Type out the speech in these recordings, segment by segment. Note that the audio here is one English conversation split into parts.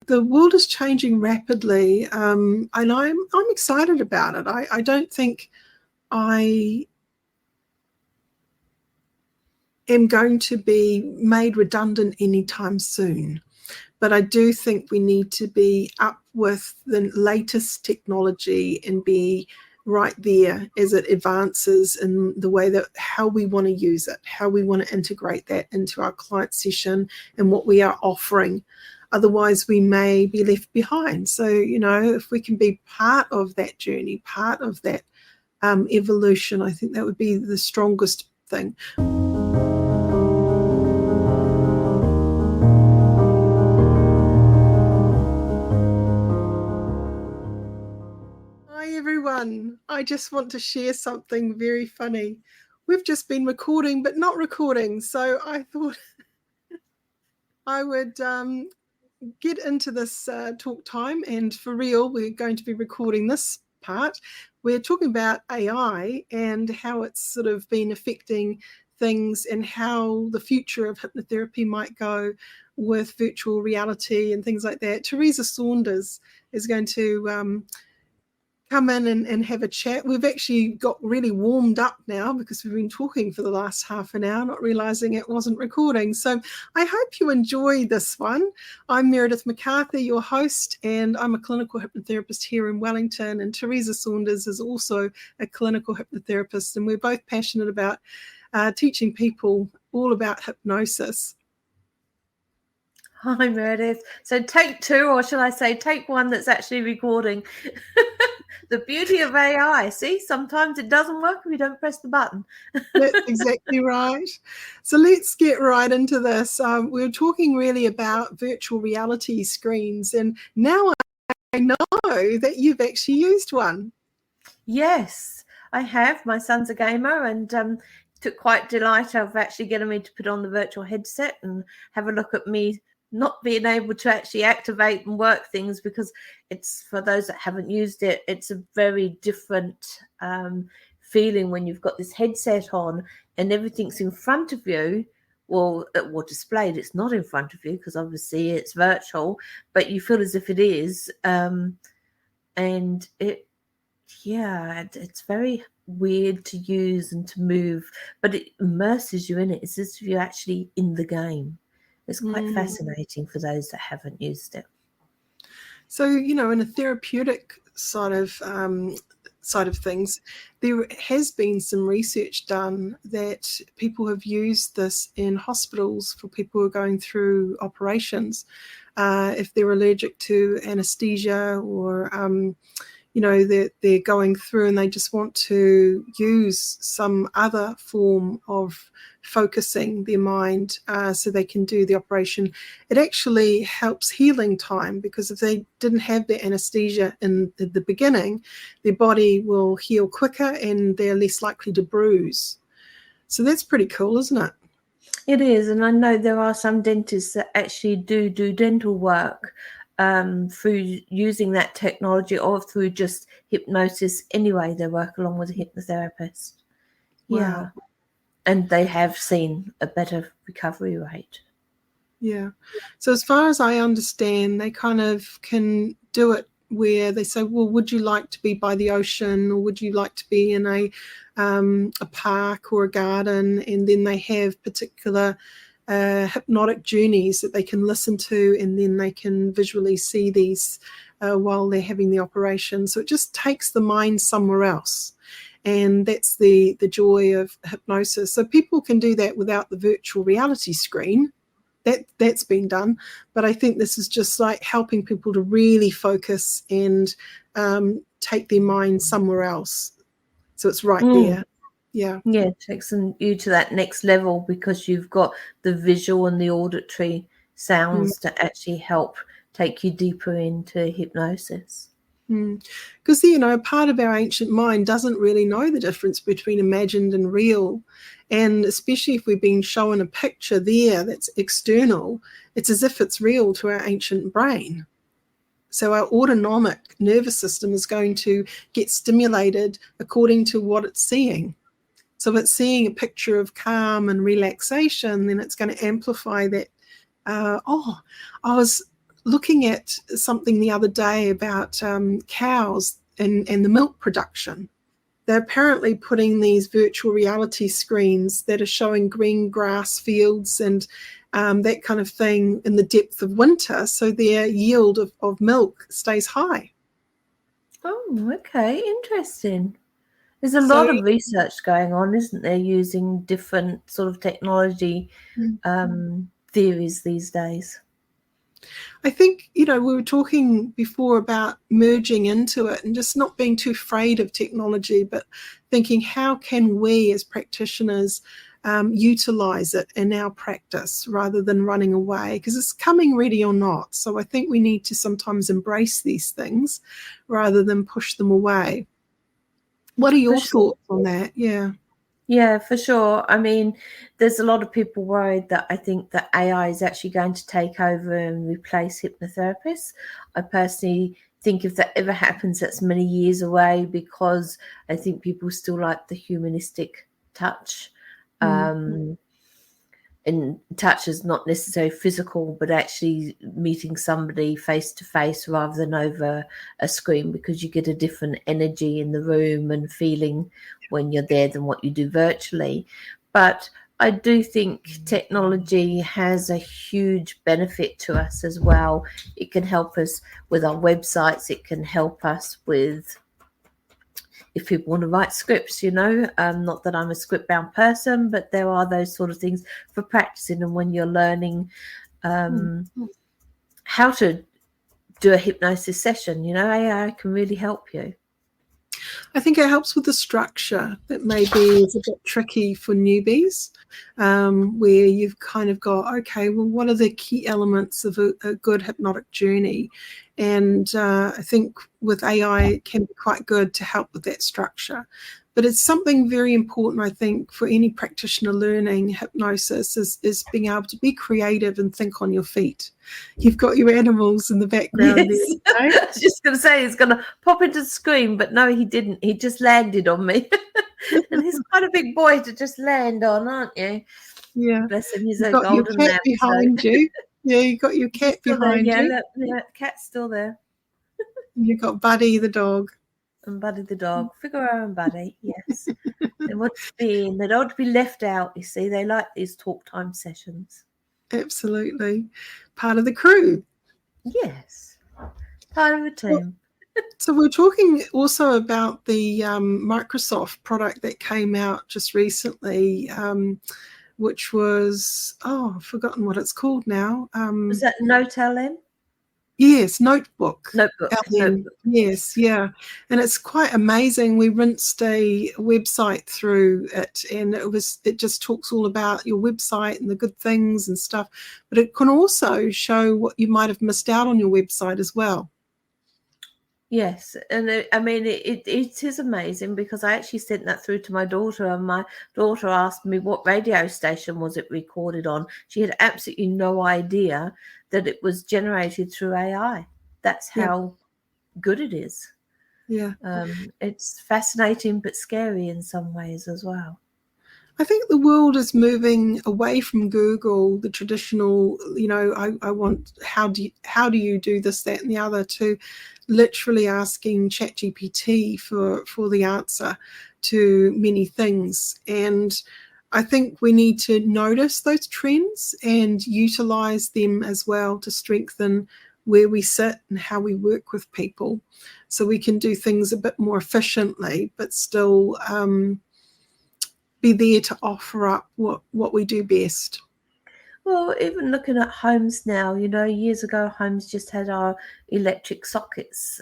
the world is changing rapidly, and I'm excited about it. I don't think I am going to be made redundant anytime soon. But I do think we need to be up with the latest technology and be right there as it advances in the way that how we want to use it, how we want to integrate that into our client session and what we are offering. Otherwise, we may be left behind. So, if we can be part of that journey, part of that evolution, I think that would be the strongest thing. Hi everyone, I just want to share something very funny. We've just been recording but not recording, so I thought I would get into this talk time, and for real we're going to be recording this part. We're talking about AI and how it's sort of been affecting things and how the future of hypnotherapy might go with virtual reality and things like that. Teresa Saunders is going to come in and have a chat. We've actually got really warmed up now because we've been talking for the last half an hour, not realizing it wasn't recording. So I hope you enjoy this one. I'm Meredith McCarthy, your host, and I'm a clinical hypnotherapist here in Wellington. And Teresa Saunders is also a clinical hypnotherapist. And we're both passionate about teaching people all about hypnosis. Hi, Meredith. So take 2, or shall I say take 1 that's actually recording. The beauty of AI. See, sometimes it doesn't work if you don't press the button. That's exactly right. So let's get right into this. We're talking really about virtual reality screens, and now I know that you've actually used one. Yes, I have. My son's a gamer, and took quite delight of actually getting me to put on the virtual headset and have a look at me not being able to actually activate and work things, because it's, for those that haven't used it, it's a very different feeling when you've got this headset on and everything's in front of you. Well, displayed. It's not in front of you because obviously it's virtual, but you feel as if it is. And it's very weird to use and to move, but it immerses you in it. It's as if you're actually in the game. It's quite fascinating for those that haven't used it. So, in a therapeutic side of things, there has been some research done that people have used this in hospitals for people who are going through operations. If they're allergic to anesthesia, or they're going through and they just want to use some other form of focusing their mind so they can do the operation. It actually helps healing time, because if they didn't have the anesthesia in the beginning, their body will heal quicker and they're less likely to bruise. So that's pretty cool, isn't it? It is, and I know there are some dentists that actually do dental work through using that technology, or through just hypnosis anyway. They work along with a hypnotherapist. Wow. Yeah. And they have seen a better recovery rate. Yeah. So as far as I understand, they kind of can do it where they say, well, would you like to be by the ocean, or would you like to be in a park or a garden? And then they have particular hypnotic journeys that they can listen to, and then they can visually see these while they're having the operation. So it just takes the mind somewhere else. And that's the joy of hypnosis. So people can do that without the virtual reality screen. That's been done. But I think this is just like helping people to really focus and take their mind somewhere else. So it's right there. Yeah. Yeah, it takes you to that next level, because you've got the visual and the auditory sounds to actually help take you deeper into hypnosis. Because, part of our ancient mind doesn't really know the difference between imagined and real. And especially if we've been shown a picture there that's external, it's as if it's real to our ancient brain. So our autonomic nervous system is going to get stimulated according to what it's seeing. So if it's seeing a picture of calm and relaxation, then it's going to amplify that. I was looking at something the other day about cows and the milk production. They're apparently putting these virtual reality screens that are showing green grass fields and that kind of thing in the depth of winter, so their yield of milk stays high. Oh, okay, interesting. There's a lot of research going on, isn't there, using different sort of technology theories these days. I think, we were talking before about merging into it and just not being too afraid of technology, but thinking how can we as practitioners utilize it in our practice rather than running away, because it's coming ready or not. So I think we need to sometimes embrace these things rather than push them away. What are your thoughts on that? Yeah, for sure. I mean, there's a lot of people worried that I think that AI is actually going to take over and replace hypnotherapists. I personally think if that ever happens, that's many years away, because I think people still like the humanistic touch. And touch is not necessarily physical, but actually meeting somebody face to face rather than over a screen, because you get a different energy in the room and feeling when you're there than what you do virtually. But I do think technology has a huge benefit to us as well. It can help us with our websites. It can help us with, if people want to write scripts, not that I'm a script-bound person, but there are those sort of things for practicing. And when you're learning how to do a hypnosis session, AI can really help you. I think it helps with the structure that maybe is a bit tricky for newbies, where you've kind of got, okay, well, what are the key elements of a good hypnotic journey? And I think with AI, it can be quite good to help with that structure. But it's something very important, I think, for any practitioner learning hypnosis is being able to be creative and think on your feet. You've got your animals in the background. Yes. There. I was just going to say he's going to pop into the screen, but no, he didn't. He just landed on me. And he's quite a big boy to just land on, aren't you? Yeah. Bless him. He's You've a got golden your cat lamp, behind you. Yeah, you've got your cat behind you. Yeah, cat's still there. And you've got Buddy the dog. And Buddy the dog. Figaro and Buddy, yes. They want to be in. They don't want to be left out, you see. They like these talk time sessions. Absolutely. Part of the crew. Yes. Part of the team. So we're talking also about the Microsoft product that came out just recently, which was, I've forgotten what it's called now. Was that Note LM? Yes, Notebook. Notebook. Yes, yeah. And it's quite amazing. We rinsed a website through it, and it just talks all about your website and the good things and stuff. But it can also show what you might have missed out on your website as well. Yes, and it is amazing, because I actually sent that through to my daughter, and my daughter asked me what radio station was it recorded on. She had absolutely no idea that it was generated through AI. That's how good it is. Yeah. It's fascinating but scary in some ways as well. I think the world is moving away from Google, the traditional, I want, how do you do this, that, and the other, to literally asking ChatGPT for the answer to many things. And I think we need to notice those trends and utilize them as well to strengthen where we sit and how we work with people, so we can do things a bit more efficiently, but still be there to offer up what we do best. Well, even looking at homes now, years ago, homes just had our electric sockets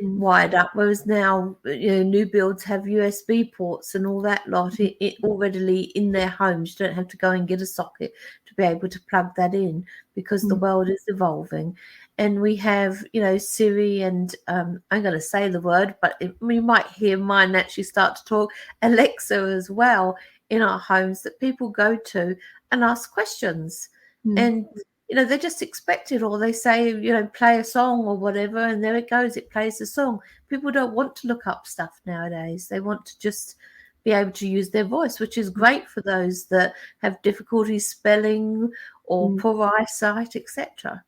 wired up, whereas now, new builds have USB ports and all that lot it already in their homes. You don't have to go and get a socket to be able to plug that in, because the world is evolving. And we have, Siri and I'm going to say the word, but you might hear mine actually start to talk, Alexa as well, in our homes, that people go to and ask questions. And they just expect it, or they say, play a song or whatever, and there it goes, it plays the song. People don't want to look up stuff nowadays. They want to just be able to use their voice, which is great for those that have difficulty spelling or poor eyesight, etc.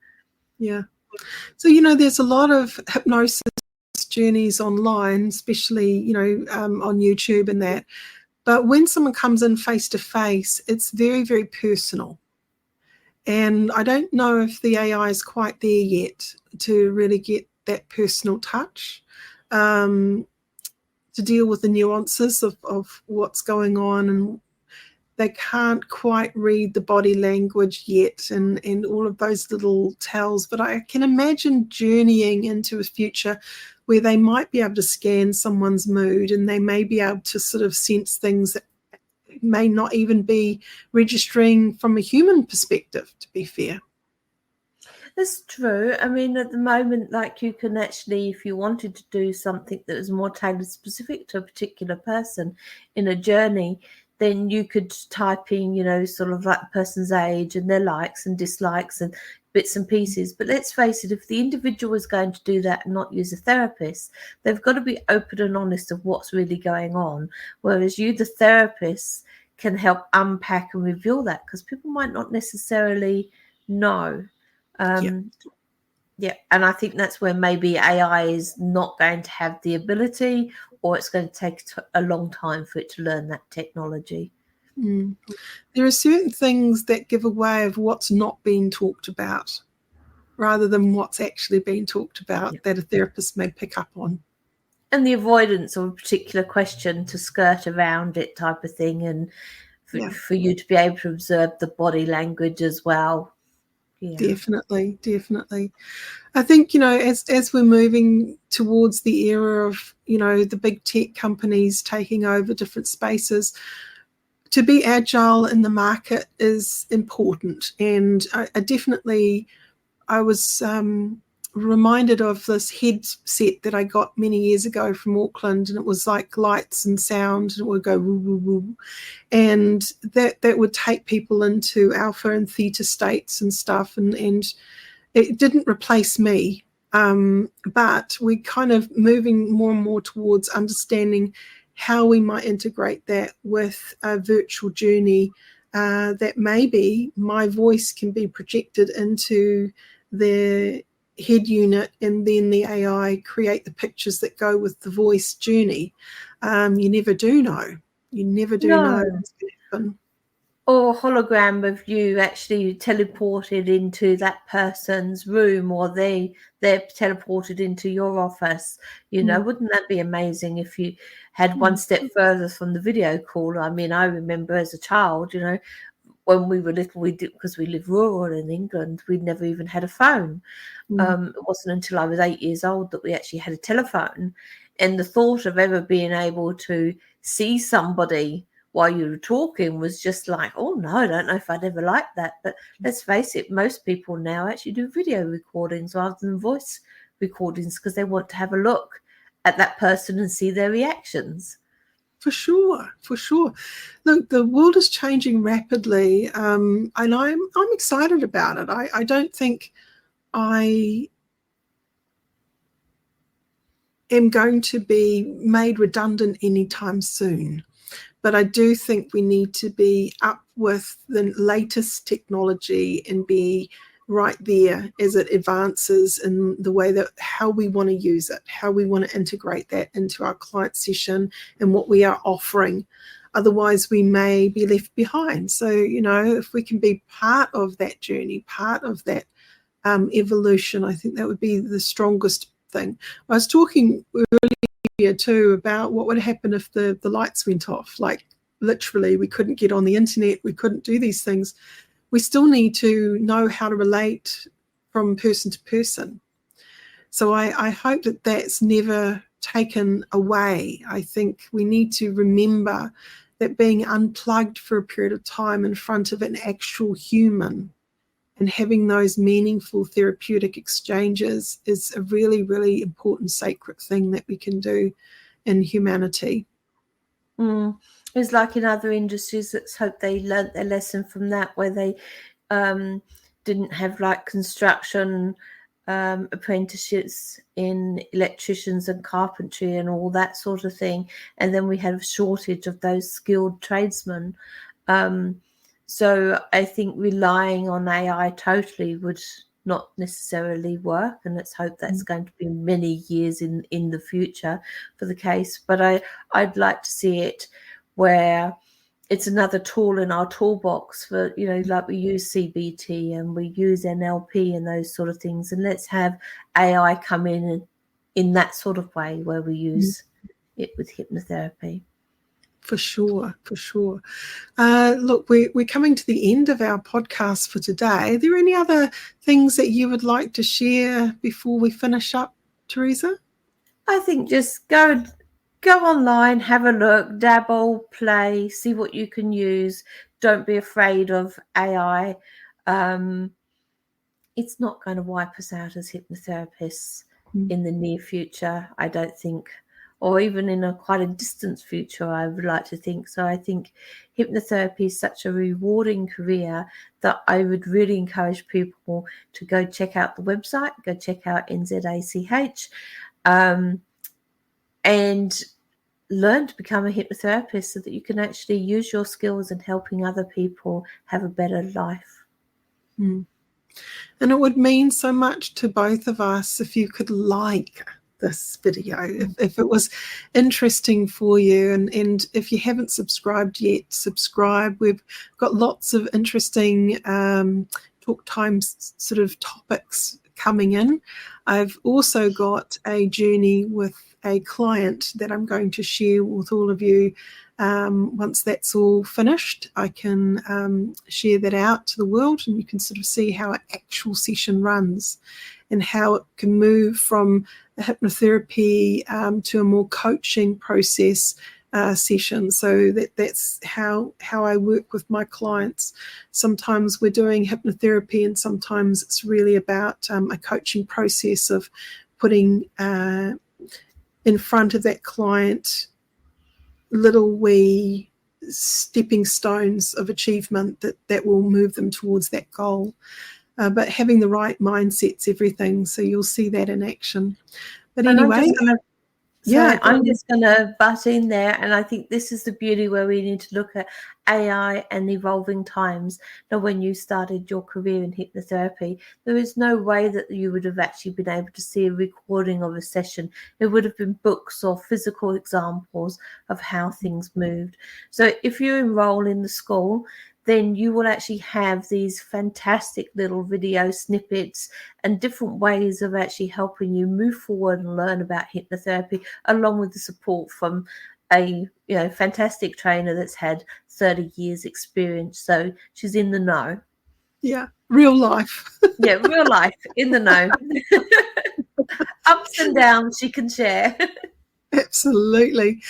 Yeah. So, there's a lot of hypnosis journeys online, especially, on YouTube and that. But when someone comes in face to face, it's very, very personal. And I don't know if the AI is quite there yet to really get that personal touch, to deal with the nuances of what's going on, and they can't quite read the body language yet, and all of those little tells. But I can imagine journeying into a future where they might be able to scan someone's mood, and they may be able to sort of sense things that may not even be registering from a human perspective, to be fair. That's true. I mean, at the moment, like, you can actually, if you wanted to do something that was more tailored specific to a particular person in a journey, then you could type in, sort of like the person's age and their likes and dislikes and bits and pieces. But let's face it, if the individual is going to do that and not use a therapist, they've got to be open and honest of what's really going on. Whereas you, the therapist, can help unpack and reveal that, because people might not necessarily know. Yeah, and I think that's where maybe AI is not going to have the ability, or it's going to take a long time for it to learn that technology. There are certain things that give away of what's not being talked about, rather than what's actually being talked about, that a therapist may pick up on. And the avoidance of a particular question to skirt around it type of thing, and for you to be able to observe the body language as well. Yeah. Definitely. I think, as we're moving towards the era of, the big tech companies taking over different spaces, to be agile in the market is important. And I was reminded of this headset that I got many years ago from Auckland, and it was like lights and sound, and it would go woo, woo, woo. And that would take people into alpha and theta states and stuff, and it didn't replace me, but we're kind of moving more and more towards understanding how we might integrate that with a virtual journey, that maybe my voice can be projected into the head unit, and then the AI create the pictures that go with the voice journey. You never do know. You never do know what's going to happen. Or a hologram of you actually teleported into that person's room, or they're teleported into your office. Wouldn't that be amazing if you had one step further from the video call? I mean, I remember as a child, when we were little, we did, because we live rural in England, we'd never even had a phone. It wasn't until I was 8 years old that we actually had a telephone. And the thought of ever being able to see somebody while you were talking was just like, oh no, I don't know if I'd ever like that. But let's face it, most people now actually do video recordings rather than voice recordings, because they want to have a look at that person and see their reactions. For sure. Look, the world is changing rapidly, and I'm excited about it. I don't think I am going to be made redundant anytime soon, but I do think we need to be up with the latest technology and be right there as it advances in the way that how we want to use it, how we want to integrate that into our client session and what we are offering. Otherwise, we may be left behind. So, if we can be part of that journey, part of that evolution, I think that would be the strongest thing. I was talking earlier too about what would happen if the lights went off. Like, literally, we couldn't get on the internet, we couldn't do these things. We still need to know how to relate from person to person. So I hope that that's never taken away. I think we need to remember that being unplugged for a period of time in front of an actual human and having those meaningful therapeutic exchanges is a really, really important sacred thing that we can do in humanity. It's like in other industries. Let's hope they learnt their lesson from that, where they didn't have like construction apprenticeships in electricians and carpentry and all that sort of thing, and then we had a shortage of those skilled tradesmen. So I think relying on AI totally would not necessarily work, and let's hope that's going to be many years in the future for the case. But I'd like to see it where it's another tool in our toolbox for, like we use CBT and we use NLP and those sort of things, and let's have AI come in that sort of way where we use it with hypnotherapy. For sure. Look, we're coming to the end of our podcast for today. Are there any other things that you would like to share before we finish up, Teresa? I think just go online, have a look, dabble, play, see what you can use. Don't be afraid of AI. It's not going to wipe us out as hypnotherapists in the near future, I don't think, or even in quite a distant future, I would like to think. So I think hypnotherapy is such a rewarding career that I would really encourage people to go check out the website, go check out NZACH, and learn to become a hypnotherapist so that you can actually use your skills in helping other people have a better life. And it would mean so much to both of us if you could like this video, if it was interesting for you, and if you haven't subscribed yet, subscribe. We've got lots of interesting talk time sort of topics coming in. I've also got a journey with a client that I'm going to share with all of you. Once that's all finished, I can share that out to the world, and you can sort of see how an actual session runs and how it can move from a hypnotherapy to a more coaching process session. So that's how I work with my clients. Sometimes we're doing hypnotherapy, and sometimes it's really about a coaching process of putting in front of that client little wee stepping stones of achievement that will move them towards that goal. But having the right mindset's everything. So you'll see that in action. But anyway, I'm just going to butt in there, and I think this is the beauty where we need to look at AI and evolving times. Now, when you started your career in hypnotherapy, there is no way that you would have actually been able to see a recording of a session. It would have been books or physical examples of how things moved. So if you enroll in the school, then you will actually have these fantastic little video snippets and different ways of actually helping you move forward and learn about hypnotherapy, along with the support from a fantastic trainer that's had 30 years experience. So she's in the know. Yeah, real life. Yeah, real life, in the know. Ups and downs she can share. Absolutely.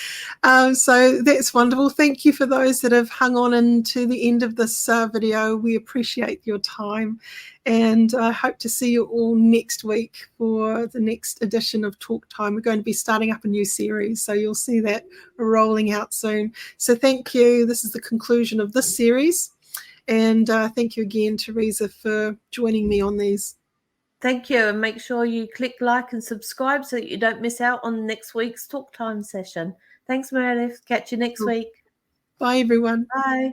So that's wonderful. Thank you for those that have hung on into the end of this video. We appreciate your time, and I hope to see you all next week for the next edition of Talk Time. We're going to be starting up a new series, so you'll see that rolling out soon. So thank you. This is the conclusion of this series, and thank you again, Teresa, for joining me on these. Thank you, and make sure you click like and subscribe so that you don't miss out on next week's Talk Time session. Thanks, Meredith. Catch you next week. Bye, everyone. Bye.